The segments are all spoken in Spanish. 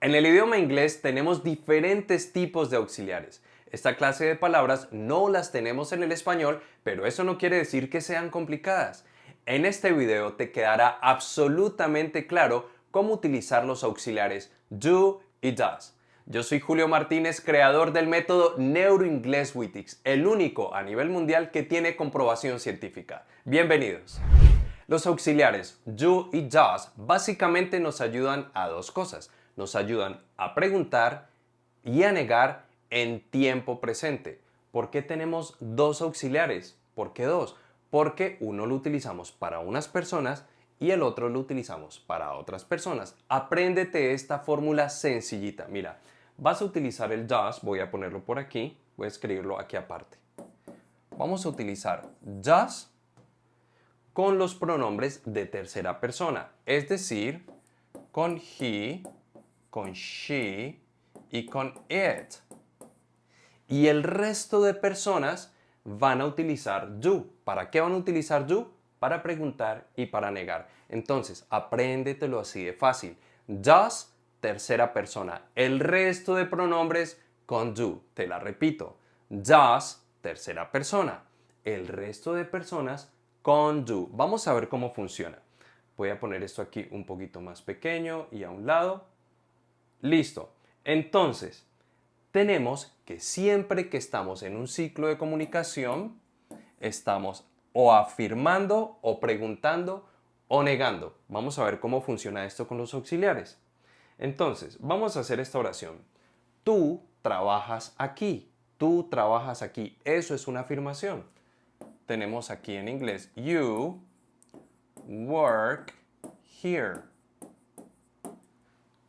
En el idioma inglés tenemos diferentes tipos de auxiliares. Esta clase de palabras no las tenemos en el español, pero eso no quiere decir que sean complicadas. En este video te quedará absolutamente claro cómo utilizar los auxiliares do y does. Yo soy Julio Martínez, creador del método NeuroInglés Witix, el único a nivel mundial que tiene comprobación científica. Bienvenidos. Los auxiliares do y does básicamente nos ayudan a dos cosas. Nos ayudan a preguntar y a negar en tiempo presente. ¿Por qué tenemos dos auxiliares? ¿Por qué dos? Porque uno lo utilizamos para unas personas y el otro lo utilizamos para otras personas. Apréndete esta fórmula sencillita. Mira, vas a utilizar el does, voy a ponerlo por aquí, voy a escribirlo aquí aparte. Vamos a utilizar does con los pronombres de tercera persona, es decir, con he, con she y con it. Y el resto de personas van a utilizar do. ¿Para qué van a utilizar do? Para preguntar y para negar. Entonces, apréndetelo así de fácil. Does, tercera persona. El resto de pronombres con do. Te la repito. Does, tercera persona. El resto de personas con do. Vamos a ver cómo funciona. Voy a poner esto aquí un poquito más pequeño y a un lado. Listo. Entonces, tenemos que siempre que estamos en un ciclo de comunicación, estamos o afirmando, o preguntando, o negando. Vamos a ver cómo funciona esto con los auxiliares. Entonces, vamos a hacer esta oración. Tú trabajas aquí. Tú trabajas aquí. Eso es una afirmación. Tenemos aquí en inglés, you work here.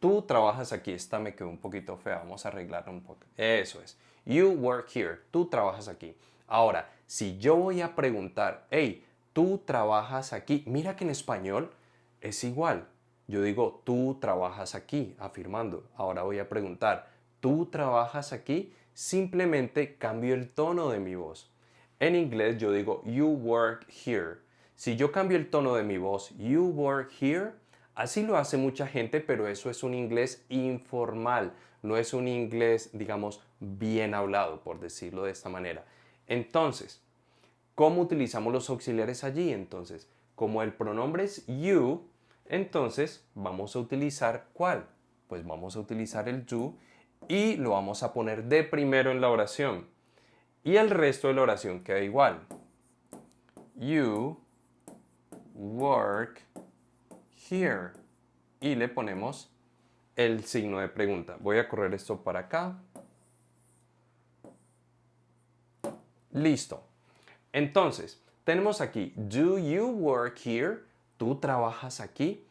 Tú trabajas aquí. Esta me quedó un poquito fea. Vamos a arreglarla un poco. Eso es. You work here. Tú trabajas aquí. Ahora, si yo voy a preguntar, hey, tú trabajas aquí. Mira que en español es igual. Yo digo, tú trabajas aquí, afirmando. Ahora voy a preguntar, ¿tú trabajas aquí? Simplemente cambio el tono de mi voz. En inglés yo digo, you work here. Si yo cambio el tono de mi voz, you work here, así lo hace mucha gente, pero eso es un inglés informal, no es un inglés, digamos, bien hablado, por decirlo de esta manera. Entonces, ¿cómo utilizamos los auxiliares allí? Entonces, como el pronombre es you, entonces vamos a utilizar ¿cuál? Pues vamos a utilizar el do y lo vamos a poner de primero en la oración. Y el resto de la oración queda igual. You work here. Y le ponemos el signo de pregunta. Voy a correr esto para acá. Listo. Entonces, tenemos aquí, do you work here? ¿Tú trabajas aquí?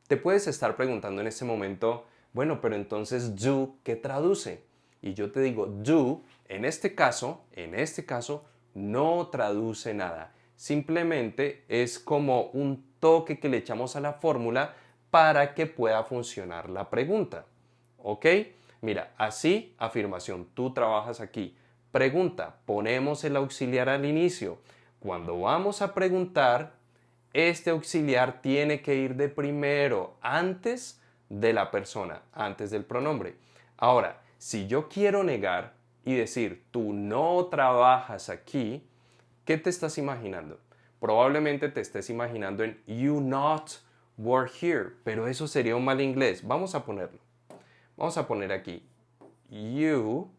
Te puedes estar preguntando en este momento, bueno, pero entonces do, ¿qué traduce? Y yo te digo, do, en este caso, no traduce nada. Simplemente es como un toque que le echamos a la fórmula para que pueda funcionar la pregunta. ¿Ok? Mira, así, afirmación, tú trabajas aquí. Pregunta, ponemos el auxiliar al inicio. Cuando vamos a preguntar, este auxiliar tiene que ir de primero, antes de la persona, antes del pronombre. Ahora, si yo quiero negar y decir, tú no trabajas aquí, ¿qué te estás imaginando? Probablemente te estés imaginando en you not work here, pero eso sería un mal inglés. Vamos a ponerlo. Vamos a poner aquí you.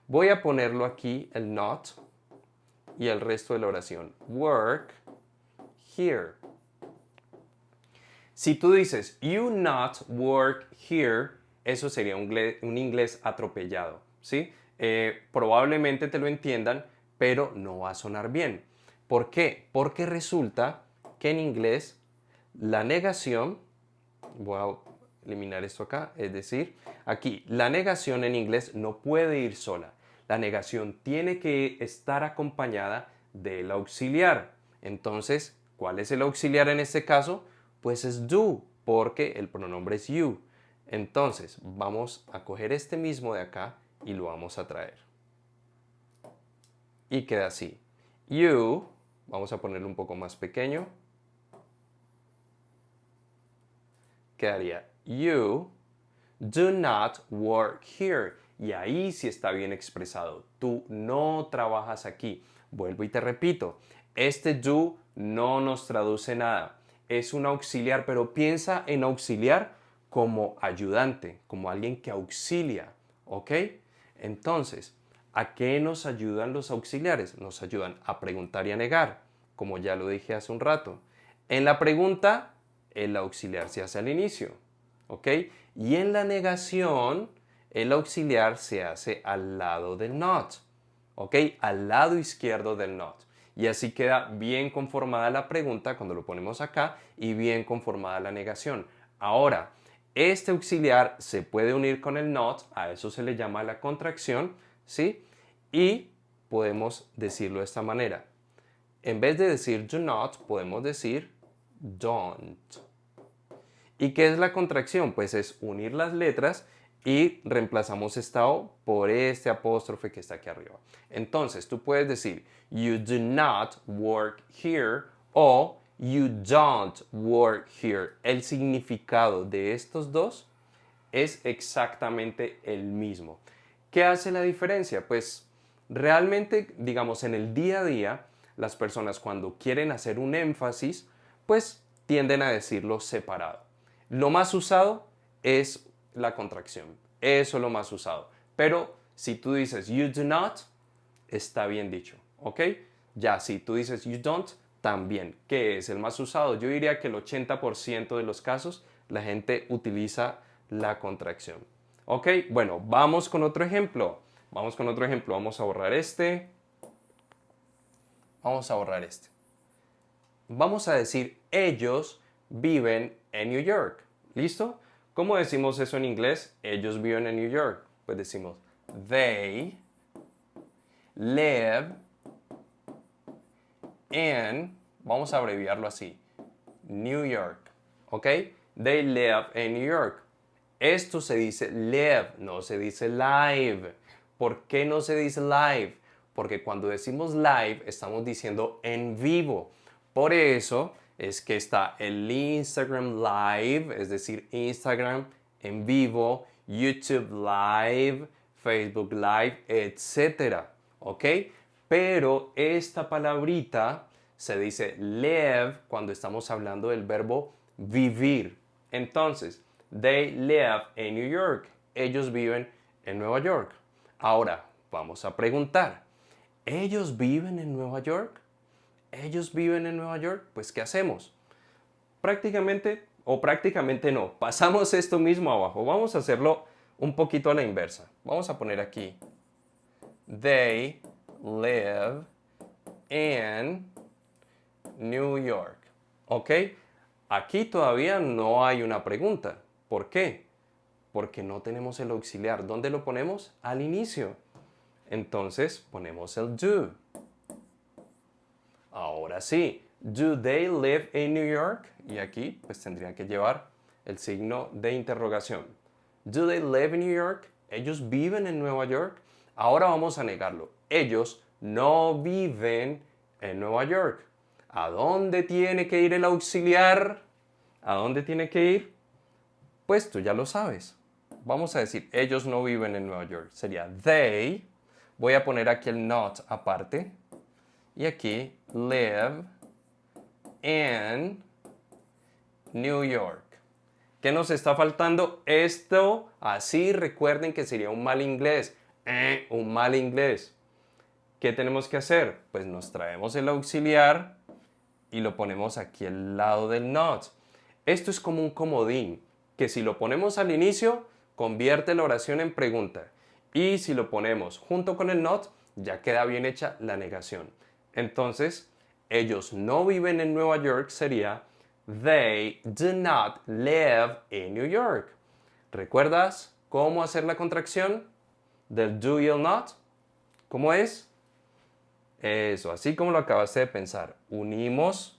Voy a ponerlo aquí el not y el resto de la oración. Work here. Si tú dices you not work here, eso sería un inglés atropellado, ¿sí? Probablemente te lo entiendan, pero no va a sonar bien. ¿Por qué? Porque resulta que en inglés la negación, voy a eliminar esto acá, es decir, aquí la negación en inglés no puede ir sola. La negación tiene que estar acompañada del auxiliar. Entonces, ¿cuál es el auxiliar en este caso? Pues es do, porque el pronombre es you. Entonces, vamos a coger este mismo de acá y lo vamos a traer. Y queda así. You, vamos a ponerlo un poco más pequeño. Quedaría you do not work here. Y ahí sí está bien expresado. Tú no trabajas aquí. Vuelvo y te repito. Este do no nos traduce nada. Es un auxiliar, pero piensa en auxiliar como ayudante, como alguien que auxilia. ¿Ok? Entonces, ¿a qué nos ayudan los auxiliares? Nos ayudan a preguntar y a negar, como ya lo dije hace un rato. En la pregunta, el auxiliar se hace al inicio, ¿ok? Y en la negación, el auxiliar se hace al lado del not, ¿ok? Al lado izquierdo del not. Y así queda bien conformada la pregunta cuando lo ponemos acá y bien conformada la negación. Ahora, este auxiliar se puede unir con el not, a eso se le llama la contracción, ¿sí? Y podemos decirlo de esta manera. En vez de decir do not, podemos decir don't. ¿Y qué es la contracción? Pues es unir las letras y reemplazamos esta O por este apóstrofe que está aquí arriba. Entonces, tú puedes decir you do not work here o you don't work here. El significado de estos dos es exactamente el mismo. ¿Qué hace la diferencia? Pues realmente, digamos, en el día a día, las personas cuando quieren hacer un énfasis, pues tienden a decirlo separado. Lo más usado es la contracción. Eso es lo más usado. Pero si tú dices you do not, está bien dicho, ¿ok? Ya si tú dices you don't, también. ¿Qué es el más usado? Yo diría que el 80% de los casos la gente utiliza la contracción. ¿Ok? Bueno, vamos con otro ejemplo. Vamos con otro ejemplo. Vamos a borrar este. Vamos a borrar este. Vamos a decir ellos viven en New York. ¿Listo? ¿Cómo decimos eso en inglés? Ellos viven en New York. Pues decimos they live in, vamos a abreviarlo así, New York. ¿Ok? They live in New York. Esto se dice live, no se dice live. ¿Por qué no se dice live? Porque cuando decimos live estamos diciendo en vivo. Por eso es que está el Instagram Live, es decir, Instagram en vivo, YouTube Live, Facebook Live, etcétera. ¿Ok? Pero esta palabrita se dice live cuando estamos hablando del verbo vivir. Entonces, they live in New York. Ellos viven en Nueva York. Ahora, vamos a preguntar. ¿Ellos viven en Nueva York? ¿Ellos viven en Nueva York? Pues, ¿qué hacemos? Prácticamente no. Pasamos esto mismo abajo. Vamos a hacerlo un poquito a la inversa. Vamos a poner aquí. They live in New York. ¿Ok? Aquí todavía no hay una pregunta. ¿Por qué? Porque no tenemos el auxiliar. ¿Dónde lo ponemos? Al inicio. Entonces ponemos el do. Ahora sí. Do they live in New York? Y aquí pues tendría que llevar el signo de interrogación. Do they live in New York? ¿Ellos viven en Nueva York? Ahora vamos a negarlo. Ellos no viven en Nueva York. ¿A dónde tiene que ir el auxiliar? ¿A dónde tiene que ir? Pues tú ya lo sabes. Vamos a decir, ellos no viven en Nueva York. Sería they. Voy a poner aquí el not aparte. Y aquí, live in New York. ¿Qué nos está faltando? Esto, así recuerden que sería un mal inglés. Un mal inglés. ¿Qué tenemos que hacer? Pues nos traemos el auxiliar y lo ponemos aquí al lado del not. Esto es como un comodín, que si lo ponemos al inicio, convierte la oración en pregunta. Y si lo ponemos junto con el not, ya queda bien hecha la negación. Entonces, ellos no viven en Nueva York sería they do not live in New York. ¿Recuerdas cómo hacer la contracción del do y el not? ¿Cómo es? Eso, así como lo acabaste de pensar. Unimos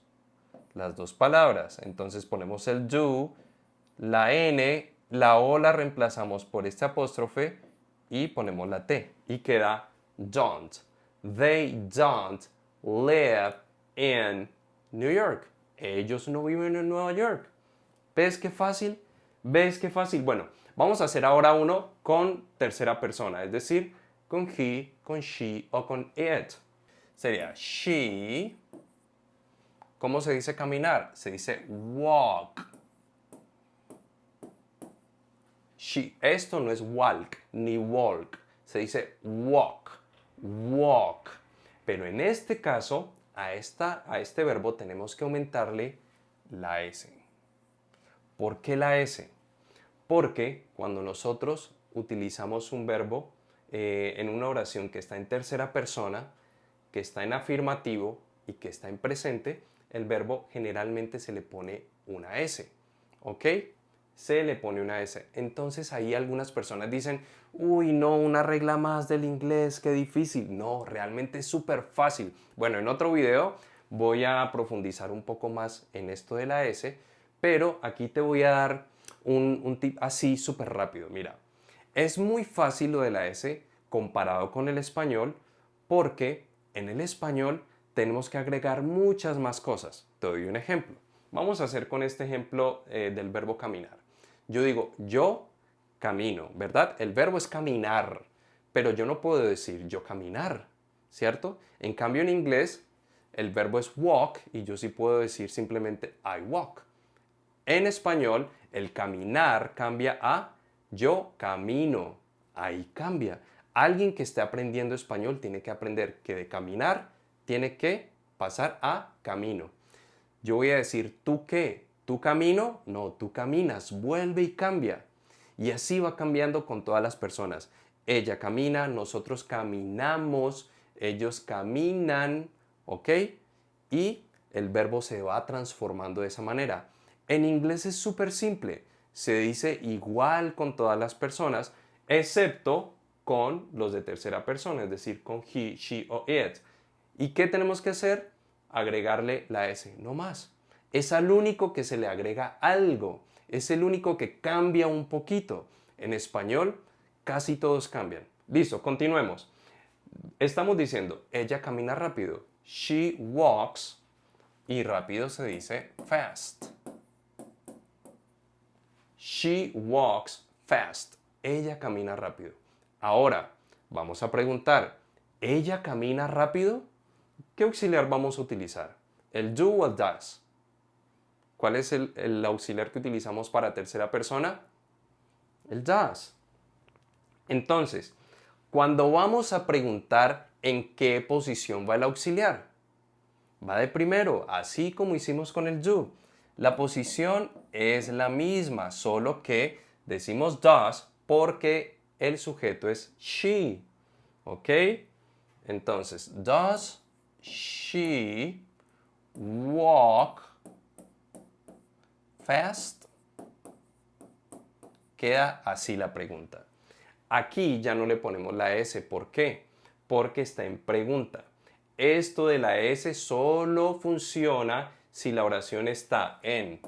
las dos palabras. Entonces ponemos el do, la N, la O la reemplazamos por este apóstrofe y ponemos la T. Y queda don't. They don't live in New York. Ellos no viven en Nueva York. ¿Ves qué fácil? ¿Ves qué fácil? Bueno, Vamos a hacer ahora uno con tercera persona, es decir, con he, con she o con it. Sería she. ¿Cómo se dice caminar? Se dice walk. She. Esto no es walk ni walk. Se dice walk. Walk. Pero en este caso, a este verbo tenemos que aumentarle la S. ¿Por qué la S? Porque cuando nosotros utilizamos un verbo en una oración que está en tercera persona, que está en afirmativo y que está en presente, el verbo generalmente se le pone una S. ¿Ok? Se le pone una S. Entonces ahí algunas personas dicen, uy, no, una regla más del inglés, qué difícil. No, realmente es súper fácil. Bueno, en otro video voy a profundizar un poco más en esto de la S, pero aquí te voy a dar un tip así súper rápido. Mira, es muy fácil lo de la S comparado con el español porque en el español tenemos que agregar muchas más cosas. Te doy un ejemplo. Vamos a hacer con este ejemplo del verbo caminar. Yo digo, yo camino, ¿verdad? El verbo es caminar, pero yo no puedo decir yo caminar, ¿cierto? En cambio en inglés el verbo es walk y yo sí puedo decir simplemente I walk. En español el caminar cambia a yo camino, ahí cambia. Alguien que esté aprendiendo español tiene que aprender que de caminar tiene que pasar a camino. Yo voy a decir, ¿tú qué? ¿Tú camino? No, tú caminas, vuelve y cambia. Y así va cambiando con todas las personas. Ella camina, nosotros caminamos, ellos caminan, ¿ok? Y el verbo se va transformando de esa manera. En inglés es súper simple. Se dice igual con todas las personas, excepto con los de tercera persona, es decir, con he, she o it. ¿Y qué tenemos que hacer? Agregarle la S, no más. Es al único que se le agrega algo. Es el único que cambia un poquito. En español, casi todos cambian. Listo, continuemos. Estamos diciendo, ella camina rápido. She walks. Y rápido se dice fast. She walks fast. Ella camina rápido. Ahora, vamos a preguntar, ¿ella camina rápido? ¿Qué auxiliar vamos a utilizar? ¿El do o el does? ¿Cuál es el auxiliar que utilizamos para tercera persona? El does. Entonces, cuando vamos a preguntar en qué posición va el auxiliar, va de primero, así como hicimos con el do. La posición es la misma, solo que decimos does porque el sujeto es she. ¿Ok? Entonces, does she walk fast? Queda así la pregunta. Aquí ya no le ponemos la S. ¿Por qué? Porque está en pregunta. Esto de la S solo funciona si la oración está en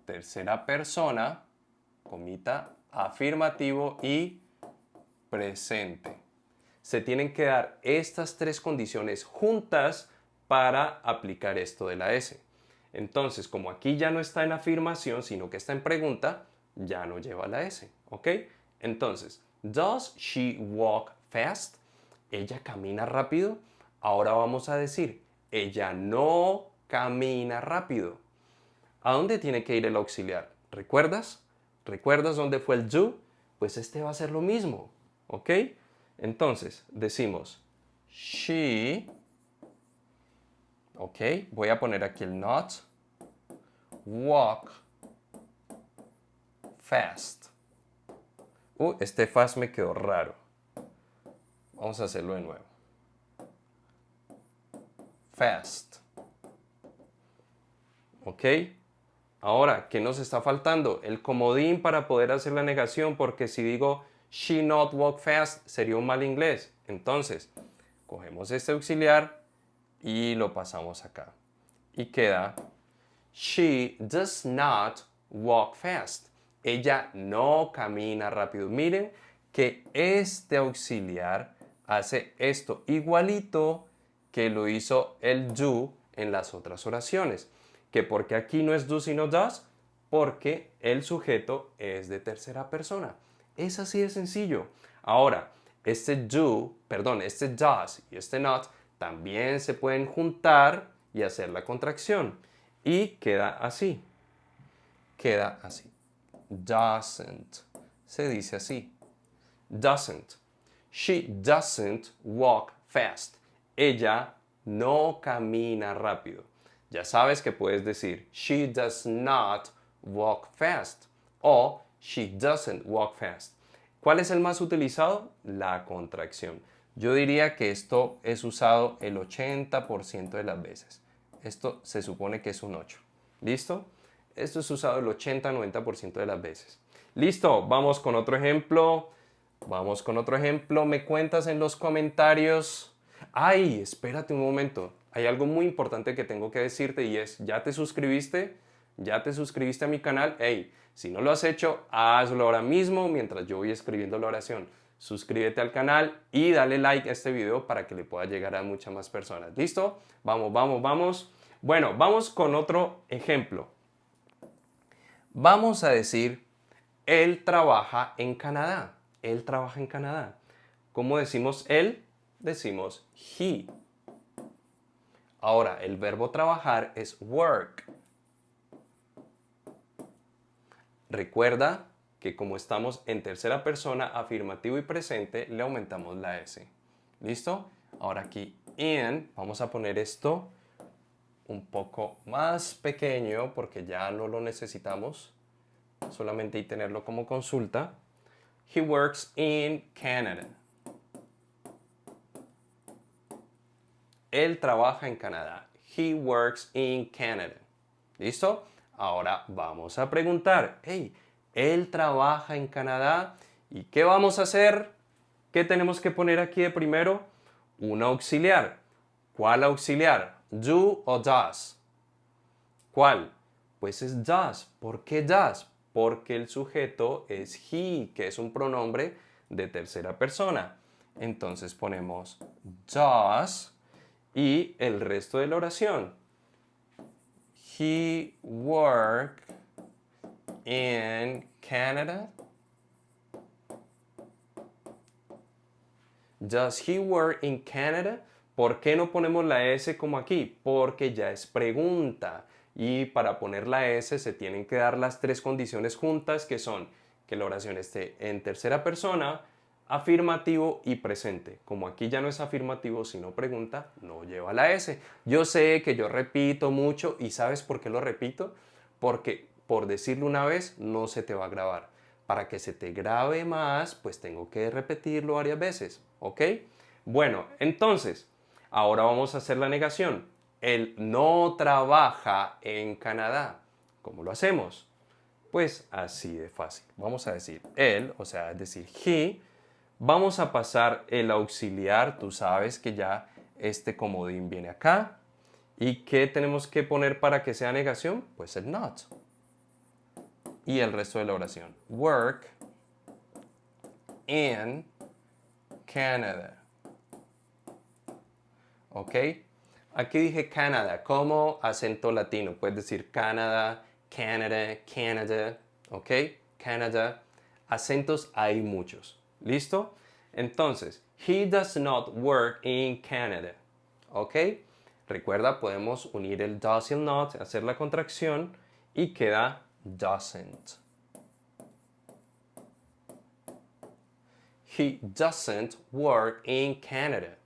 tercera persona, comita, afirmativo y presente. Se tienen que dar estas tres condiciones juntas para aplicar esto de la S. Entonces, como aquí ya no está en afirmación, sino que está en pregunta, ya no lleva la S, ¿ok? Entonces, does she walk fast? ¿Ella camina rápido? Ahora vamos a decir, ella no camina rápido. ¿A dónde tiene que ir el auxiliar? ¿Recuerdas? ¿Recuerdas dónde fue el do? Pues este va a ser lo mismo, ¿ok? Entonces, decimos, she, ¿ok? Voy a poner aquí el not, walk fast. Este fast me quedó raro. Vamos a hacerlo de nuevo. Fast. ¿Ok? Ahora, ¿qué nos está faltando? El comodín para poder hacer la negación, porque si digo she not walk fast sería un mal inglés. Entonces, cogemos este auxiliar y lo pasamos acá. Y queda she does not walk fast. Ella no camina rápido. Miren que este auxiliar hace esto igualito que lo hizo el do en las otras oraciones. Que porque aquí no es do sino does, porque el sujeto es de tercera persona. Es así de sencillo. Ahora, este este does y este not también se pueden juntar y hacer la contracción. Y queda así. Queda así. Doesn't. Se dice así. Doesn't. She doesn't walk fast. Ella no camina rápido. Ya sabes que puedes decir she does not walk fast o she doesn't walk fast. ¿Cuál es el más utilizado? La contracción. Yo diría que esto es usado el 80% de las veces. Esto se supone que es un 8. ¿Listo? Esto es usado el 80-90% de las veces. Listo, vamos con otro ejemplo. Vamos con otro ejemplo. Me cuentas en los comentarios. Ay, espérate un momento. Hay algo muy importante que tengo que decirte y es, ¿ya te suscribiste? ¿Ya te suscribiste a mi canal? Hey, si no lo has hecho, hazlo ahora mismo mientras yo voy escribiendo la oración. Suscríbete al canal y dale like a este video para que le pueda llegar a muchas más personas. ¿Listo? Vamos, vamos, vamos. Bueno, vamos con otro ejemplo. Vamos a decir, él trabaja en Canadá. Él trabaja en Canadá. ¿Cómo decimos él? Decimos he. Ahora, el verbo trabajar es work. Recuerda que como estamos en tercera persona, afirmativo y presente, le aumentamos la S. ¿Listo? Ahora aquí in, vamos a poner esto un poco más pequeño porque ya no lo necesitamos. Solamente hay que tenerlo como consulta. He works in Canada. Él trabaja en Canadá. He works in Canada. ¿Listo? Ahora vamos a preguntar. Hey, él trabaja en Canadá. ¿Y qué vamos a hacer? ¿Qué tenemos que poner aquí de primero? Un auxiliar. ¿Cuál auxiliar? Do o does. ¿Cuál? Pues es does. ¿Por qué does? Porque el sujeto es he, que es un pronombre de tercera persona. Entonces ponemos does y el resto de la oración. He worked in Canada. Does he work in Canada? ¿Por qué no ponemos la S como aquí? Porque ya es pregunta. Y para poner la S se tienen que dar las tres condiciones juntas, que son que la oración esté en tercera persona, afirmativo y presente. Como aquí ya no es afirmativo sino pregunta, no lleva la S. Yo sé que yo repito mucho y ¿sabes por qué lo repito? Porque por decirlo una vez no se te va a grabar. Para que se te grabe más, pues tengo que repetirlo varias veces, ¿ok? Bueno, entonces, ahora vamos a hacer la negación. Él no trabaja en Canadá. ¿Cómo lo hacemos? Pues así de fácil. Vamos a decir él, o sea, es decir, he. Vamos a pasar el auxiliar. Tú sabes que ya este comodín viene acá. ¿Y qué tenemos que poner para que sea negación? Pues el not. Y el resto de la oración. Work in Canada. ¿Ok? Aquí dije Canadá como acento latino. Puedes decir Canadá, Canada, Canada. ¿Ok? Canada. Acentos hay muchos. ¿Listo? Entonces, he does not work in Canada. ¿Ok? Recuerda, podemos unir el does y el not, hacer la contracción y queda doesn't. He doesn't work in Canada.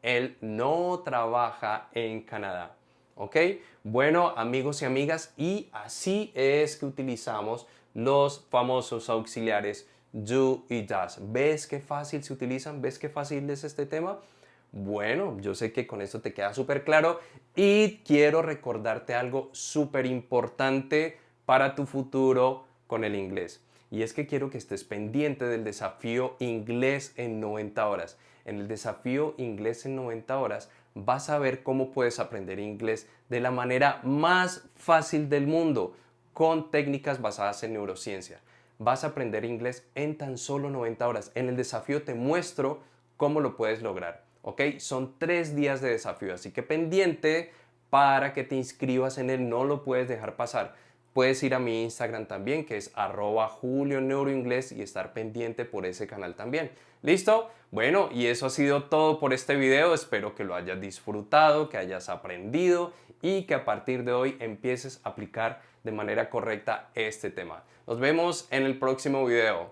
Él no trabaja en Canadá. ¿Ok? Bueno, amigos y amigas, y así es que utilizamos los famosos auxiliares do y does. ¿Ves qué fácil se utilizan? ¿Ves qué fácil es este tema? Bueno, yo sé que con esto te queda súper claro y quiero recordarte algo súper importante para tu futuro con el inglés. Y es que quiero que estés pendiente del desafío inglés en 90 horas. En el desafío inglés en 90 horas vas a ver cómo puedes aprender inglés de la manera más fácil del mundo, con técnicas basadas en neurociencia. Vas a aprender inglés en tan solo 90 horas. En el desafío te muestro cómo lo puedes lograr. ¿Ok? Son 3 días de desafío, así que pendiente para que te inscribas en él, no lo puedes dejar pasar. puedes ir a mi Instagram también, que es @julioneuroinglés, y estar pendiente por ese canal también. ¿Listo? Bueno, y eso ha sido todo por este video. Espero que lo hayas disfrutado, que hayas aprendido y que a partir de hoy empieces a aplicar de manera correcta este tema. Nos vemos en el próximo video.